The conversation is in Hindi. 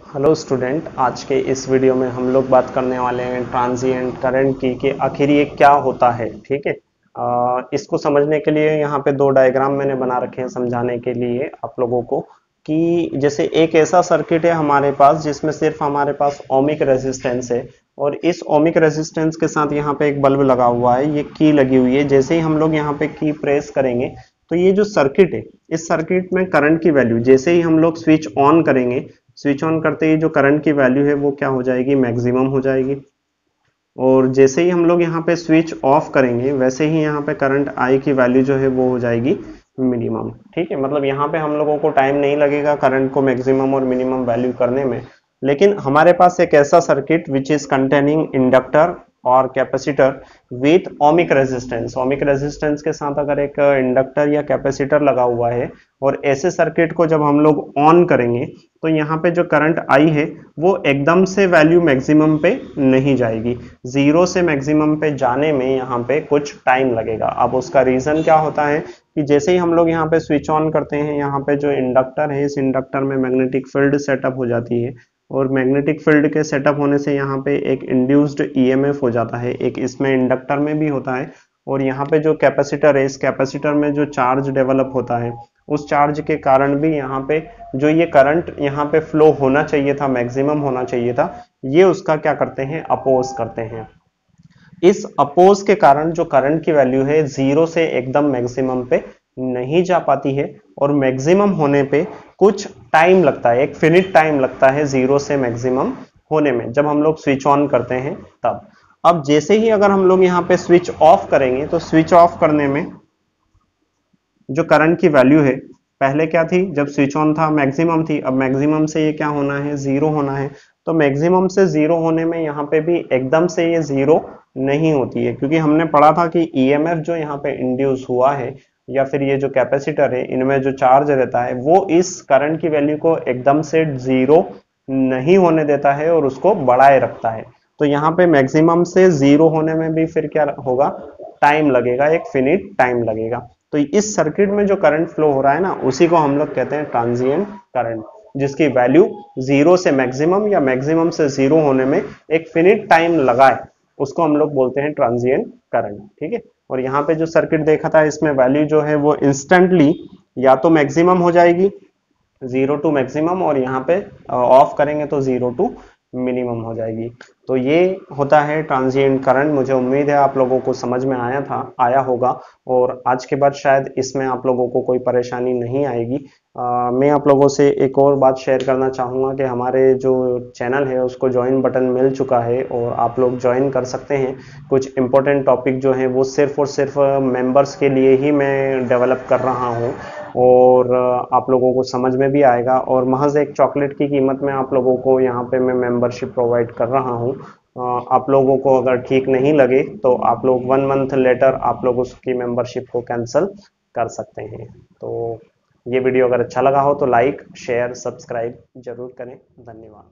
हेलो स्टूडेंट, आज के इस वीडियो में हम लोग बात करने वाले हैं ट्रांजिएंट करंट की कि आखिर ये क्या होता है। ठीक है। इसको समझने के लिए यहाँ पे दो डायग्राम मैंने बना रखे हैं समझाने के लिए आप लोगों को कि जैसे एक ऐसा सर्किट है हमारे पास जिसमें सिर्फ हमारे पास ओमिक रेजिस्टेंस है और इस ओमिक रेजिस्टेंस के साथ यहाँ पे एक बल्ब लगा हुआ है, ये की लगी हुई है। जैसे ही हम लोग यहाँ पे की प्रेस करेंगे तो ये जो सर्किट है, इस सर्किट में करंट की वैल्यू जैसे ही हम लोग स्विच ऑन करेंगे, स्विच ऑन करते ही जो करंट की वैल्यू है वो क्या हो जाएगी, मैक्सिमम हो जाएगी। और जैसे ही हम लोग यहाँ पे स्विच ऑफ करेंगे वैसे ही यहाँ पे करंट आई की वैल्यू जो है वो हो जाएगी मिनिमम। ठीक है, मतलब यहाँ पे हम लोगों को टाइम नहीं लगेगा करंट को मैक्सिमम और मिनिमम वैल्यू करने में। लेकिन हमारे पास एक ऐसा circuit which is containing inductor और कैपेसिटर विथ ओमिक रेजिस्टेंस के साथ अगर एक इंडक्टर या कैपेसिटर लगा हुआ है और ऐसे सर्किट को जब हम लोग ऑन करेंगे तो यहाँ पे जो करंट आई है वो एकदम से वैल्यू मैक्सिमम पे नहीं जाएगी। जीरो से मैक्सिमम पे जाने में यहाँ पे कुछ टाइम लगेगा। अब उसका रीजन क्या होता है कि जैसे ही हम लोग यहाँ पे स्विच ऑन करते हैं, यहाँ पे जो इंडक्टर है इस इंडक्टर में मैग्नेटिक फील्ड सेटअप हो जाती है और मैग्नेटिक फील्ड के सेटअप होने से यहाँ पे एक इंड्यूस्ड ईएमएफ हो जाता है, एक इसमें इंडक्टर में भी होता है। और यहाँ पे जो कैपेसिटर है, इस कैपेसिटर में जो चार्ज डेवलप होता है उस चार्ज के कारण भी यहाँ पे जो ये करंट यहाँ पे फ्लो होना चाहिए था, मैक्सिमम होना चाहिए था, ये उसका क्या करते हैं, अपोज करते हैं। इस अपोज के कारण जो करंट की वैल्यू है जीरो से एकदम मैक्सिमम पे नहीं जा पाती है और मैक्सिमम होने पे कुछ टाइम लगता है, एक फिनिट टाइम लगता है जीरो से मैक्सिमम होने में जब हम लोग स्विच ऑन करते हैं तब। अब जैसे ही अगर हम लोग यहाँ पे स्विच ऑफ करेंगे तो स्विच ऑफ करने में जो करंट की वैल्यू है पहले क्या थी, जब स्विच ऑन था मैक्सिमम थी, अब मैक्सिमम से ये क्या होना है, जीरो होना है। तो मैक्सिमम से जीरो होने में यहाँ पे भी एकदम से ये जीरो नहीं होती है, क्योंकि हमने पढ़ा था कि ईएमएफ जो यहाँ पे इंड्यूस हुआ है या फिर ये जो कैपेसिटर है इनमें जो चार्ज रहता है वो इस करंट की वैल्यू को एकदम से जीरो नहीं होने देता है और उसको बढ़ाए रखता है। तो यहाँ पे मैक्सिमम से जीरो होने में भी फिर क्या होगा, टाइम लगेगा, एक फिनिट टाइम लगेगा। तो इस सर्किट में जो करंट फ्लो हो रहा है ना उसी को हम लोग कहते हैं ट्रांजिएंट करंट, जिसकी वैल्यू जीरो से मैक्सिमम या मैक्सिमम से जीरो होने में एक फिनिट टाइम लगा है, उसको हम लोग बोलते हैं ट्रांजिएंट करंट। ठीक है। और यहाँ पे जो सर्किट देखा था इसमें वैल्यू जो है वो इंस्टेंटली या तो मैक्सिमम हो जाएगी, जीरो टू मैक्सिमम, और यहाँ पे ऑफ करेंगे तो जीरो टू मिनिमम हो जाएगी। तो ये होता है ट्रांजिएंट करंट। मुझे उम्मीद है आप लोगों को समझ में आया होगा और आज के बाद शायद इसमें आप लोगों को कोई परेशानी नहीं आएगी। मैं आप लोगों से एक और बात शेयर करना चाहूँगा कि हमारे जो चैनल है उसको ज्वाइन बटन मिल चुका है और आप लोग ज्वाइन कर सकते हैं। कुछ इंपॉर्टेंट टॉपिक जो है वो सिर्फ और सिर्फ मेंबर्स के लिए ही मैं डेवलप कर रहा हूँ और आप लोगों को समझ में भी आएगा। और महज एक चॉकलेट की कीमत में आप लोगों को यहाँ पे मैं मेंबरशिप प्रोवाइड कर रहा हूँ। आप लोगों को अगर ठीक नहीं लगे तो आप लोग 1 मंथ लेटर आप लोग उसकी मेंबरशिप को कैंसिल कर सकते हैं। तो ये वीडियो अगर अच्छा लगा हो तो लाइक शेयर सब्सक्राइब जरूर करें। धन्यवाद।